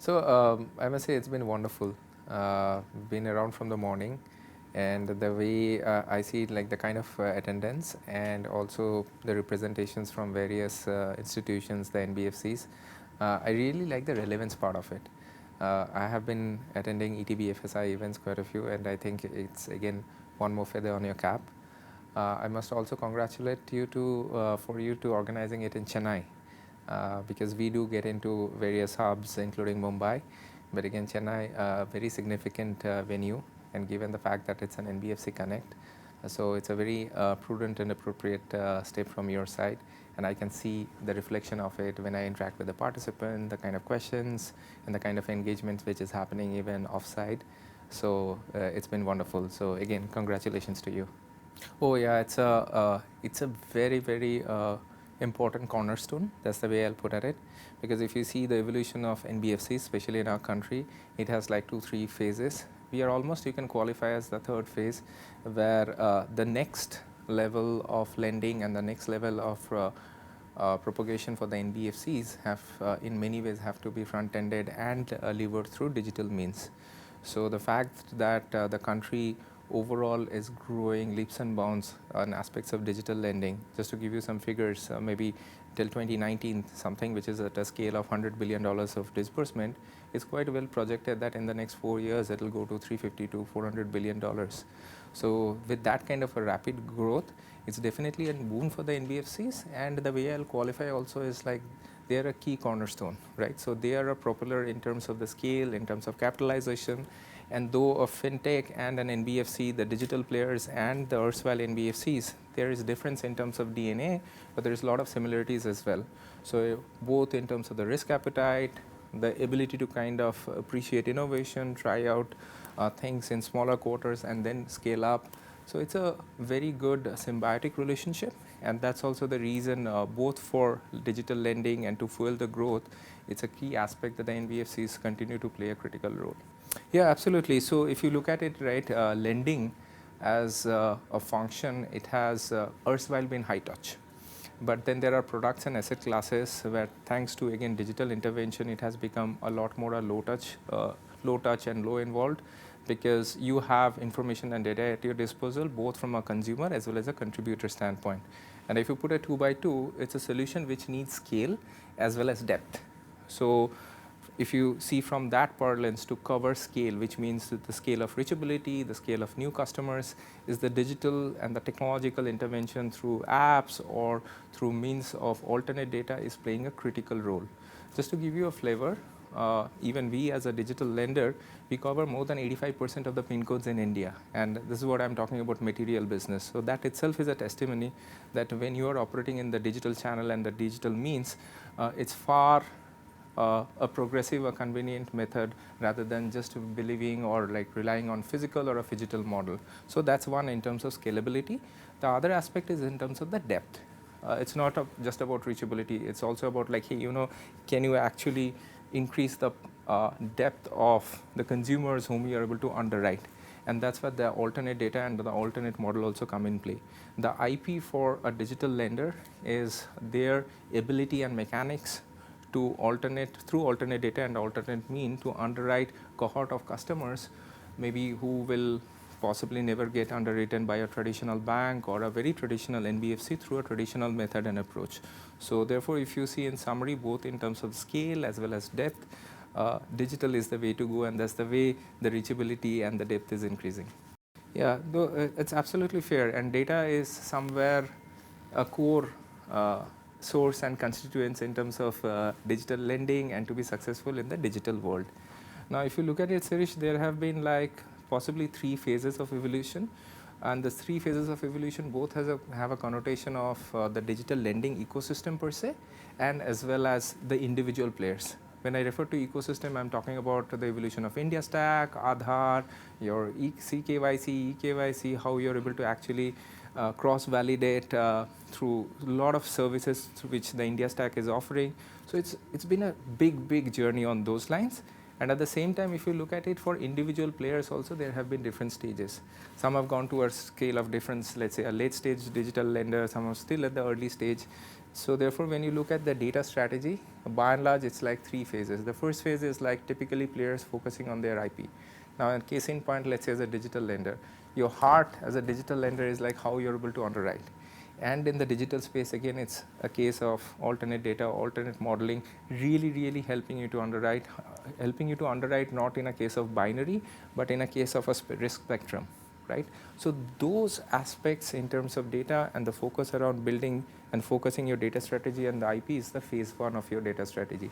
I must say it's been wonderful. Been around from the morning, and the way I see like the kind of attendance and also the representations from various institutions, the NBFCs, I really like the relevance part of it. I have been attending ETBFSI events quite a few, and I think it's again one more feather on your cap. I must also congratulate you for you to organizing it in Chennai, because we do get into various hubs including Mumbai, but again Chennai, a very significant venue, and given the fact that it's an NBFC Connect, so it's a very prudent and appropriate step from your side, and I can see the reflection of it when I interact with the participant, the kind of questions and the kind of engagement which is happening even offsite. So it's been wonderful. So again, congratulations to you. Oh yeah, it's a very important cornerstone. That's the way I'll put at it. Because if you see the evolution of NBFCs, especially in our country, it has like 2-3 phases. We are almost, you can qualify as the third phase, where the next level of lending and the next level of propagation for the NBFCs have in many ways have to be front-ended and levered through digital means. So the fact that the country overall is growing leaps and bounds on aspects of digital lending. Just to give you some figures, maybe till 2019, something which is at a scale of $100 billion of disbursement, is quite well projected that in the next 4 years it will go to 350 to 400 billion dollars. So with that kind of a rapid growth, it's definitely a boon for the NBFCs, and the way I'll qualify also is like they are a key cornerstone, right? So they are a propeller in terms of the scale, in terms of capitalization, and though a fintech and an NBFC, the digital players and the erstwhile NBFCs, there is difference in terms of DNA, but there is a lot of similarities as well. So both in terms of the risk appetite, the ability to kind of appreciate innovation, try out things in smaller quarters and then scale up. So it's a very good symbiotic relationship, and that's also the reason both for digital lending and to fuel the growth, it's a key aspect that the NBFCs continue to play a critical role. Yeah, absolutely. So if you look at it, right, lending as a function, it has erstwhile been high touch. But then there are products and asset classes where, thanks to again digital intervention, it has become a lot more low touch and low involved, because you have information and data at your disposal, both from a consumer as well as a contributor standpoint. And if you put a 2x2, it's a solution which needs scale as well as depth. So if you see from that parlance, to cover scale, which means that the scale of reachability, the scale of new customers, is the digital and the technological intervention through apps or through means of alternate data is playing a critical role. Just to give you a flavor, even we as a digital lender, we cover more than 85% of the PIN codes in India, and this is what I'm talking about, material business. So that itself is a testimony that when you are operating in the digital channel and the digital means, it's far a progressive or convenient method rather than just believing or like relying on physical or a phygital model. So that's one in terms of scalability. The other aspect is in terms of the depth. It's not just about reachability. It's also about like, hey, can you actually increase the depth of the consumers whom you are able to underwrite? And that's where the alternate data and the alternate model also come in play. The IP for a digital lender is their ability and mechanics to through alternate data and alternate mean to underwrite cohort of customers, maybe who will possibly never get underwritten by a traditional bank or a very traditional NBFC through a traditional method and approach. So therefore, if you see in summary, both in terms of scale as well as depth, digital is the way to go, and that's the way the reachability and the depth is increasing. Yeah, it's absolutely fair, and data is somewhere a core source and constituents in terms of digital lending and to be successful in the digital world. Now, if you look at it, Sirish, there have been like possibly 3 phases of evolution, and the 3 phases of evolution both have a connotation of the digital lending ecosystem per se, and as well as the individual players. When I refer to ecosystem, I'm talking about the evolution of India Stack, Aadhaar, your CKYC, EKYC, how you're able to actually cross-validate through a lot of services which the India Stack is offering. So it's been a big journey on those lines. And at the same time, if you look at it for individual players also, there have been different stages. Some have gone to a scale of difference, let's say a late stage digital lender, some are still at the early stage. So therefore, when you look at the data strategy, by and large, it's like 3 phases. The first phase is like typically players focusing on their IP. Now, in case in point, let's say as a digital lender, your heart as a digital lender is like how you're able to underwrite. And in the digital space, again, it's a case of alternate data, alternate modeling, really helping you to underwrite not in a case of binary, but in a case of a risk spectrum, right? So those aspects in terms of data and the focus around building and focusing your data strategy and the IP is the phase 1 of your data strategy.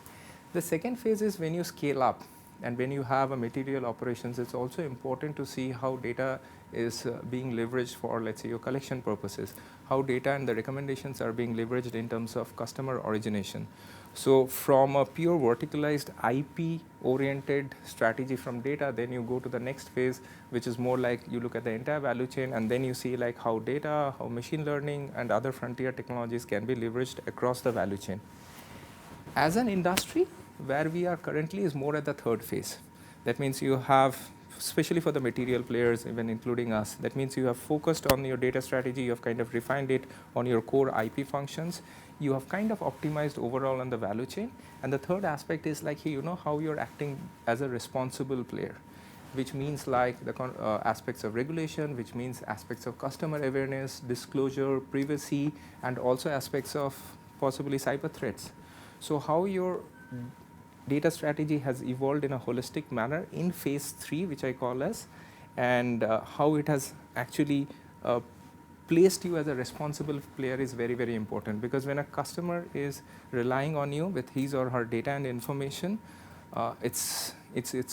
The second phase is when you scale up and when you have a material operations, it's also important to see how data is being leveraged for, let's say, your collection purposes, how data and the recommendations are being leveraged in terms of customer origination. So from a pure verticalized IP oriented strategy from data, then you go to the next phase, which is more like you look at the entire value chain, and then you see like how data, how machine learning and other frontier technologies can be leveraged across the value chain. As an industry, where we are currently is more at the third phase. That means you have, especially for the material players, even including us, that means you have focused on your data strategy, you have kind of refined it on your core IP functions, you have kind of optimized overall on the value chain. And the third aspect is like, you know, how you're acting as a responsible player, which means like the aspects of regulation, which means aspects of customer awareness, disclosure, privacy, and also aspects of possibly cyber threats. So how your data strategy has evolved in a holistic manner in phase 3, which I call as, and how it has actually placed you as a responsible player is very important, because when a customer is relying on you with his or her data and information, it's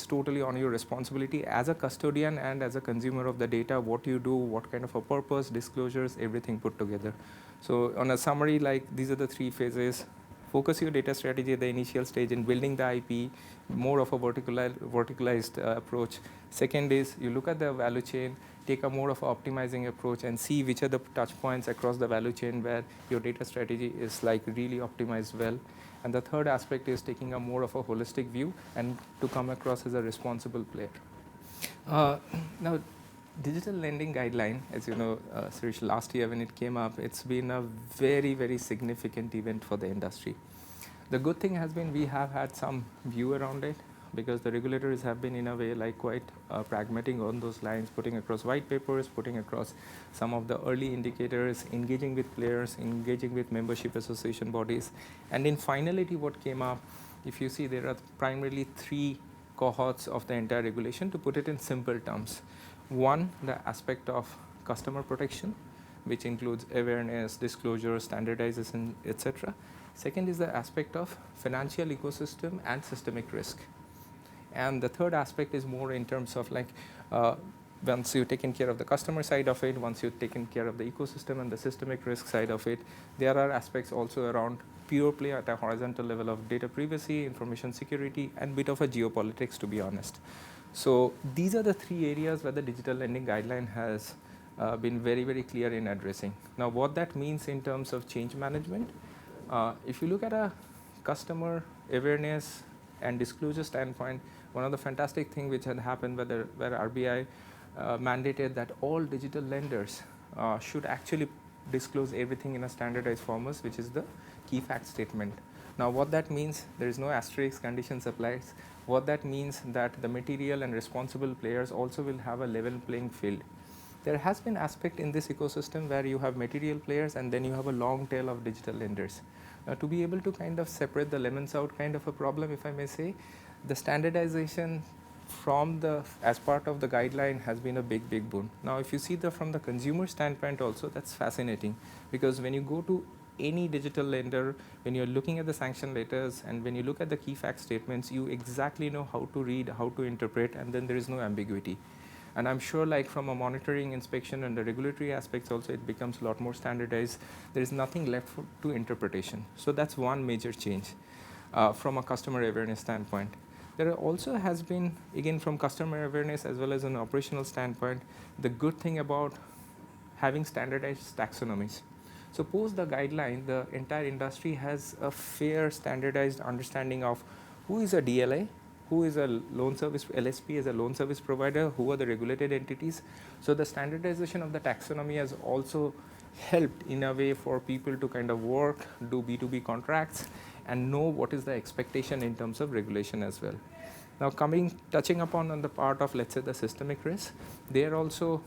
totally on your responsibility as a custodian and as a consumer of the data, what you do, what kind of a purpose, disclosures, everything put together. So on a summary, like these are the 3 phases. Focus your data strategy at the initial stage in building the IP, more of a verticalized approach. Second is you look at the value chain, take a more of an optimizing approach and see which are the touch points across the value chain where your data strategy is like really optimized well. And the third aspect is taking a more of a holistic view and to come across as a responsible player. Now, digital lending guideline, as you know, Sirish, last year when it came up, it's been a very significant event for the industry. The good thing has been we have had some view around it, because the regulators have been in a way like quite pragmatic on those lines, putting across white papers, putting across some of the early indicators, engaging with players, engaging with membership association bodies. And in finality, what came up, if you see, there are primarily 3 cohorts of the entire regulation, to put it in simple terms. One, the aspect of customer protection, which includes awareness, disclosure, standardization, etc. Second is the aspect of financial ecosystem and systemic risk. And the third aspect is more in terms of like, once you've taken care of the customer side of it, once you've taken care of the ecosystem and the systemic risk side of it, there are aspects also around pure play at a horizontal level of data privacy, information security, and bit of a geopolitics, to be honest. So these are the 3 areas where the digital lending guideline has been very clear in addressing. Now, what that means in terms of change management, if you look at a customer awareness and disclosure standpoint, one of the fantastic things which had happened where RBI mandated that all digital lenders should actually disclose everything in a standardized format, which is the key fact statement. Now, what that means, there is no asterisk conditions applies. What that means that the material and responsible players also will have a level playing field. There has been aspect in this ecosystem where you have material players and then you have a long tail of digital lenders. To be able to kind of separate the lemons out kind of a problem, if I may say, the standardization from as part of the guideline has been a big boon. Now, if you see from the consumer standpoint also, that's fascinating, because when you go to any digital lender, when you're looking at the sanction letters and when you look at the key fact statements, you exactly know how to read, how to interpret, and then there is no ambiguity. And I'm sure like from a monitoring, inspection, and the regulatory aspects also, it becomes a lot more standardized. There is nothing left to interpretation. So that's one major change from a customer awareness standpoint. There also has been, again, from customer awareness as well as an operational standpoint, the good thing about having standardized taxonomies. So post the guideline, the entire industry has a fair standardized understanding of who is a DLA, who is a loan service, LSP as a loan service provider, who are the regulated entities. So the standardization of the taxonomy has also helped in a way for people to kind of work, do B2B contracts, and know what is the expectation in terms of regulation as well. Now, touching upon on the part of, let's say, the systemic risk, there also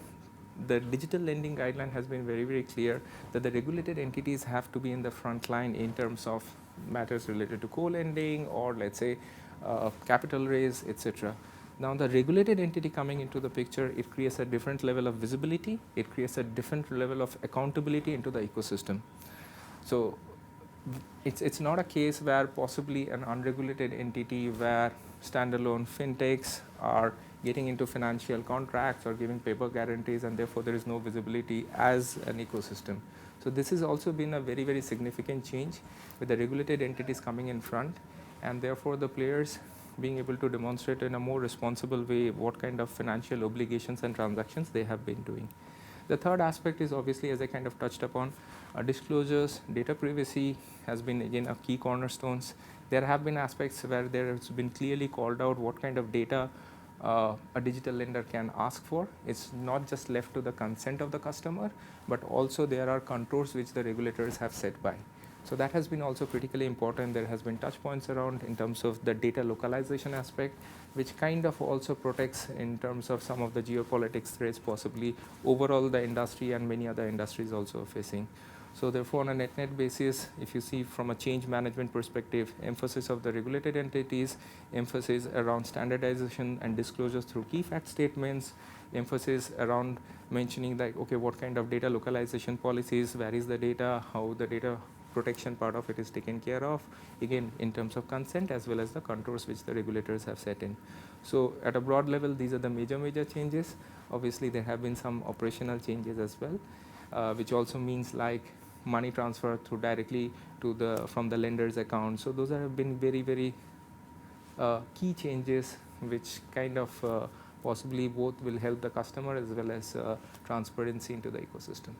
the digital lending guideline has been very, very clear that the regulated entities have to be in the front line in terms of matters related to co-lending or, let's say, capital raise, etc. Now, the regulated entity coming into the picture, it creates a different level of visibility, it creates a different level of accountability into the ecosystem. So it's not a case where possibly an unregulated entity where standalone fintechs are getting into financial contracts or giving paper guarantees, and therefore there is no visibility as an ecosystem. So this has also been a very, very significant change with the regulated entities coming in front, and therefore the players being able to demonstrate in a more responsible way what kind of financial obligations and transactions they have been doing. The third aspect is obviously, as I kind of touched upon, disclosures, data privacy has been again a key cornerstones. There have been aspects where there has been clearly called out what kind of data a digital lender can ask for. It's not just left to the consent of the customer, but also there are contours which the regulators have set by. So that has been also critically important. There has been touch points around in terms of the data localization aspect, which kind of also protects in terms of some of the geopolitics threats possibly overall the industry and many other industries also facing. So therefore, on a net basis, if you see from a change management perspective, emphasis of the regulated entities, emphasis around standardization and disclosures through key fact statements, emphasis around mentioning that, okay, what kind of data localization policies, where is the data, how the data protection part of it is taken care of, again in terms of consent as well as the contours which the regulators have set in. So at a broad level, these are the major changes. Obviously, there have been some operational changes as well, which also means like money transfer through directly to from the lender's account. So those have been very key changes which kind of possibly both will help the customer as well as transparency into the ecosystem.